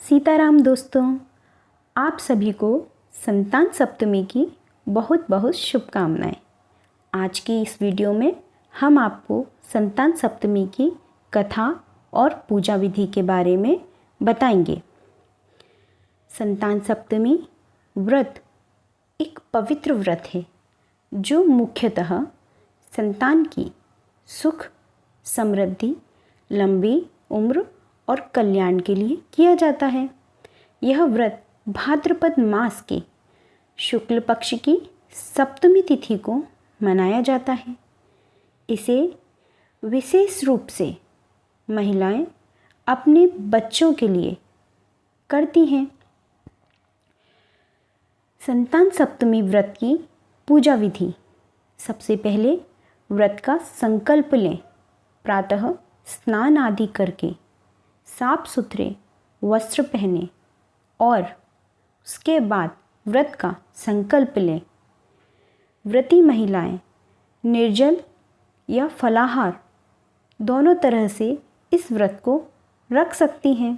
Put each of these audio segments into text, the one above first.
सीताराम दोस्तों, आप सभी को संतान सप्तमी की बहुत बहुत शुभकामनाएं। आज की इस वीडियो में हम आपको संतान सप्तमी की कथा और पूजा विधि के बारे में बताएंगे। संतान सप्तमी व्रत एक पवित्र व्रत है जो मुख्यतः संतान की सुख, समृद्धि, लंबी उम्र और कल्याण के लिए किया जाता है। यह व्रत भाद्रपद मास के शुक्ल पक्ष की सप्तमी तिथि को मनाया जाता है। इसे विशेष रूप से महिलाएं अपने बच्चों के लिए करती हैं। संतान सप्तमी व्रत की पूजा विधि। सबसे पहले व्रत का संकल्प लें। प्रातः स्नान आदि करके साफ सुथरे वस्त्र पहने और उसके बाद व्रत का संकल्प लें। व्रती महिलाएं निर्जल या फलाहार दोनों तरह से इस व्रत को रख सकती हैं।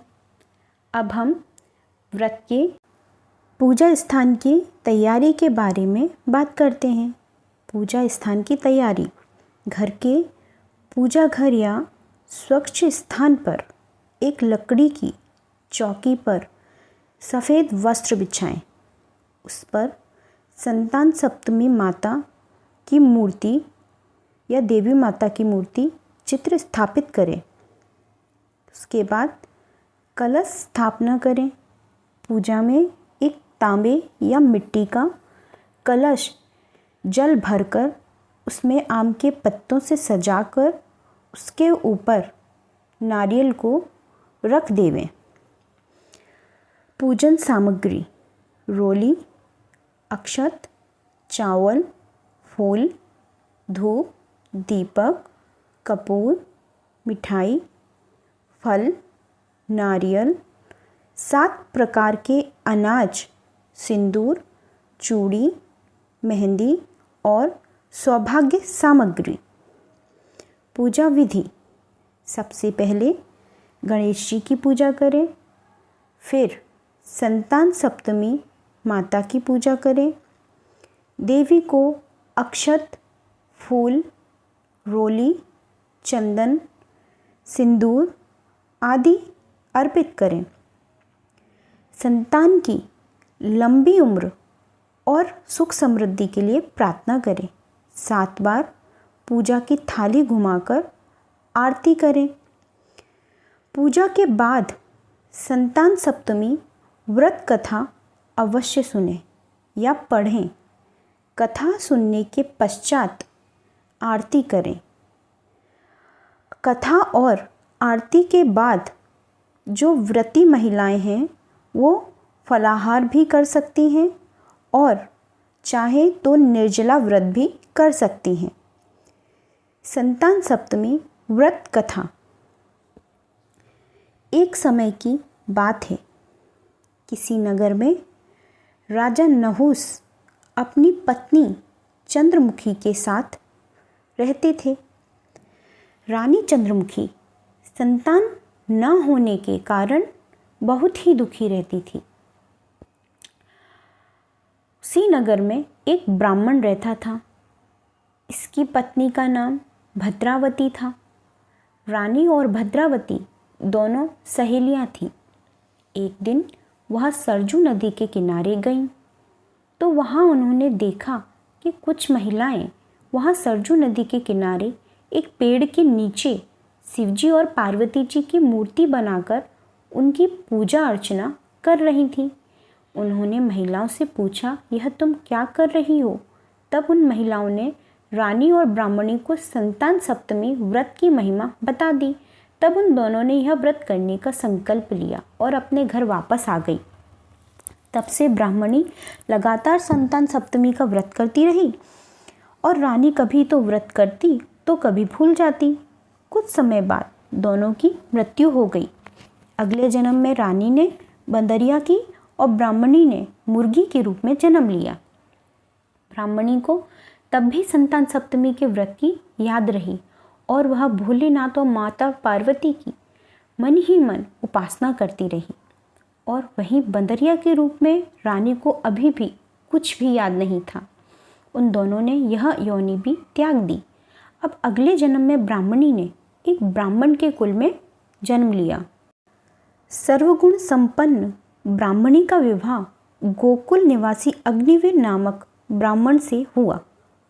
अब हम व्रत के पूजा स्थान की तैयारी के बारे में बात करते हैं। पूजा स्थान की तैयारी। घर के पूजा घर या स्वच्छ स्थान पर एक लकड़ी की चौकी पर सफ़ेद वस्त्र बिछाएं। उस पर संतान सप्तमी माता की मूर्ति या देवी माता की मूर्ति चित्र स्थापित करें। उसके बाद कलश स्थापना करें। पूजा में एक तांबे या मिट्टी का कलश जल भरकर उसमें आम के पत्तों से सजाकर उसके ऊपर नारियल को रख देवें। पूजन सामग्री: रोली, अक्षत, चावल, फूल, धूप, दीपक, कपूर, मिठाई, फल, नारियल, 7 प्रकार के अनाज, सिंदूर, चूड़ी, मेहंदी और सौभाग्य सामग्री। पूजा विधि: सबसे पहले गणेश जी की पूजा करें, फिर संतान सप्तमी माता की पूजा करें। देवी को अक्षत, फूल, रोली, चंदन, सिंदूर आदि अर्पित करें। संतान की लंबी उम्र और सुख समृद्धि के लिए प्रार्थना करें। 7 बार पूजा की थाली घुमाकर आरती करें। पूजा के बाद संतान सप्तमी व्रत कथा अवश्य सुनें या पढ़ें। कथा सुनने के पश्चात आरती करें। कथा और आरती के बाद जो व्रती महिलाएं हैं वो फलाहार भी कर सकती हैं और चाहे तो निर्जला व्रत भी कर सकती हैं। संतान सप्तमी व्रत कथा। एक समय की बात है। किसी नगर में राजा नहुस अपनी पत्नी चंद्रमुखी के साथ रहते थे। रानी चंद्रमुखी संतान न होने के कारण बहुत ही दुखी रहती थी। उसी नगर में एक ब्राह्मण रहता था। इसकी पत्नी का नाम भद्रावती था। रानी और भद्रावती दोनों सहेलियां थीं। एक दिन वह सरजू नदी के किनारे गईं तो वहां उन्होंने देखा कि कुछ महिलाएं वहां सरजू नदी के किनारे एक पेड़ के नीचे शिवजी और पार्वती जी की मूर्ति बनाकर उनकी पूजा अर्चना कर रही थीं। उन्होंने महिलाओं से पूछा, यह तुम क्या कर रही हो? तब उन महिलाओं ने रानी और ब्राह्मणी को संतान सप्तमी व्रत की महिमा बता दी। तब उन दोनों ने यह व्रत करने का संकल्प लिया और अपने घर वापस आ गई। तब से ब्राह्मणी लगातार संतान सप्तमी का व्रत करती रही और रानी कभी तो व्रत करती तो कभी भूल जाती। कुछ समय बाद दोनों की मृत्यु हो गई। अगले जन्म में रानी ने बंदरिया की और ब्राह्मणी ने मुर्गी के रूप में जन्म लिया। ब्राह्मणी को तब भी संतान सप्तमी के व्रत की याद रही और वह भोलेनाथ और माता पार्वती की मन ही मन उपासना करती रही। और वहीं बंदरिया के रूप में रानी को अभी भी कुछ भी याद नहीं था। उन दोनों ने यह योनि भी त्याग दी। अब अगले जन्म में ब्राह्मणी ने एक ब्राह्मण के कुल में जन्म लिया। सर्वगुण संपन्न ब्राह्मणी का विवाह गोकुल निवासी अग्निवीर नामक ब्राह्मण से हुआ।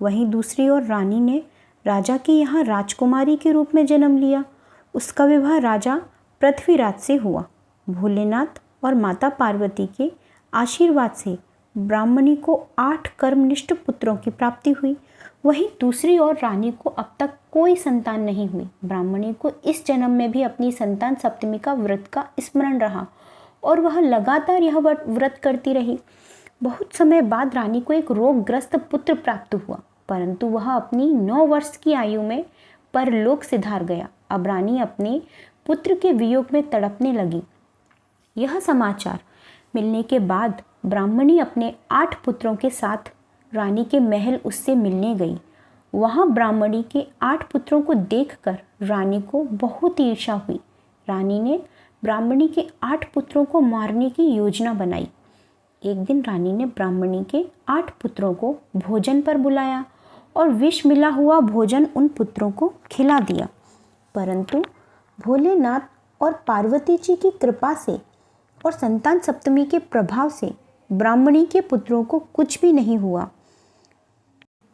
वहीं दूसरी ओर रानी ने राजा के यहाँ राजकुमारी के रूप में जन्म लिया। उसका विवाह राजा पृथ्वीराज से हुआ। भोलेनाथ और माता पार्वती के आशीर्वाद से ब्राह्मणी को 8 कर्मनिष्ठ पुत्रों की प्राप्ति हुई। वहीं दूसरी ओर रानी को अब तक कोई संतान नहीं हुई। ब्राह्मणी को इस जन्म में भी अपनी संतान सप्तमी का व्रत का स्मरण रहा और वह लगातार यह व्रत करती रही। बहुत समय बाद रानी को एक रोगग्रस्त पुत्र प्राप्त हुआ, परंतु वह अपनी 9 वर्ष की आयु में परलोक सिधार गया। अब रानी अपने पुत्र के वियोग में तड़पने लगी। यह समाचार मिलने के बाद ब्राह्मणी अपने 8 पुत्रों के साथ रानी के महल उससे मिलने गई। वहाँ ब्राह्मणी के 8 पुत्रों को देखकर रानी को बहुत ईर्ष्या हुई। रानी ने ब्राह्मणी के 8 पुत्रों को मारने की योजना बनाई। एक दिन रानी ने ब्राह्मणी के 8 पुत्रों को भोजन पर बुलाया और विष मिला हुआ भोजन उन पुत्रों को खिला दिया, परंतु भोलेनाथ और पार्वती जी की कृपा से और संतान सप्तमी के प्रभाव से ब्राह्मणी के पुत्रों को कुछ भी नहीं हुआ।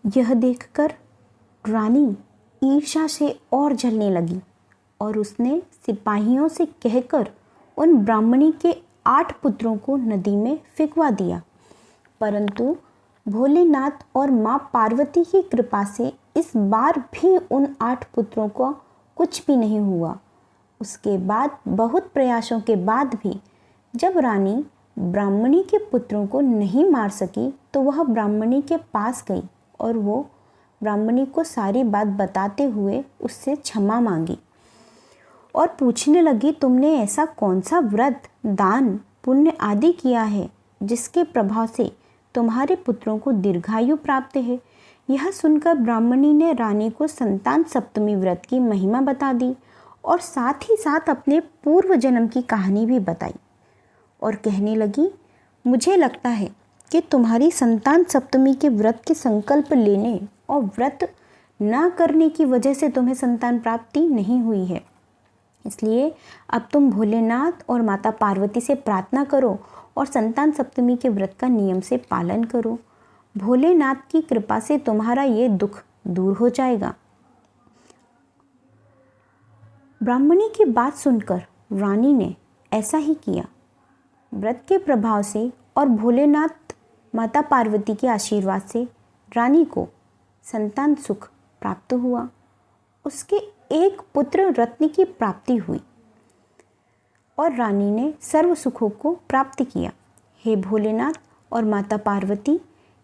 यह देखकर रानी ईर्ष्या से और जलने लगी और उसने सिपाहियों से कहकर उन ब्राह्मणी के 8 पुत्रों को नदी में फेंकवा दिया, परंतु भोलेनाथ और माँ पार्वती की कृपा से इस बार भी उन 8 पुत्रों को कुछ भी नहीं हुआ। उसके बाद बहुत प्रयासों के बाद भी जब रानी ब्राह्मणी के पुत्रों को नहीं मार सकी तो वह ब्राह्मणी के पास गई और वो ब्राह्मणी को सारी बात बताते हुए उससे क्षमा मांगी और पूछने लगी, तुमने ऐसा कौन सा व्रत, दान, पुण्य आदि किया है जिसके प्रभाव से तुम्हारे पुत्रों को दीर्घायु प्राप्त है। यह सुनकर ब्राह्मणी ने रानी को संतान सप्तमी व्रत की महिमा बता दी और साथ ही साथ अपने पूर्व जन्म की कहानी भी बताई और कहने लगी, मुझे लगता है कि तुम्हारी संतान सप्तमी के व्रत के संकल्प लेने और व्रत ना करने की वजह से तुम्हें संतान प्राप्ति नहीं हुई है। इसलिए अब तुम भोलेनाथ और माता पार्वती से प्रार्थना करो और संतान सप्तमी के व्रत का नियम से पालन करो। भोलेनाथ की कृपा से तुम्हारा ये दुख दूर हो जाएगा। ब्राह्मणी की बात सुनकर रानी ने ऐसा ही किया। व्रत के प्रभाव से और भोलेनाथ माता पार्वती के आशीर्वाद से रानी को संतान सुख प्राप्त हुआ। उसके एक पुत्र रत्न की प्राप्ति हुई और रानी ने सर्व सुखों को प्राप्त किया। हे भोलेनाथ और माता पार्वती,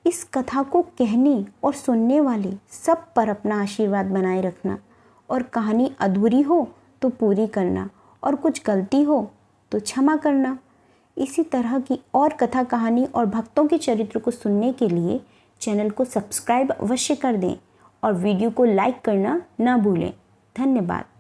इस कथा को कहने और सुनने वाले सब पर अपना आशीर्वाद बनाए रखना और कहानी अधूरी हो तो पूरी करना और कुछ गलती हो तो क्षमा करना। इसी तरह की और कथा कहानी और भक्तों के चरित्र को सुनने के लिए चैनल को सब्सक्राइब अवश्य कर दें और वीडियो को लाइक करना ना भूलें। धन्यवाद।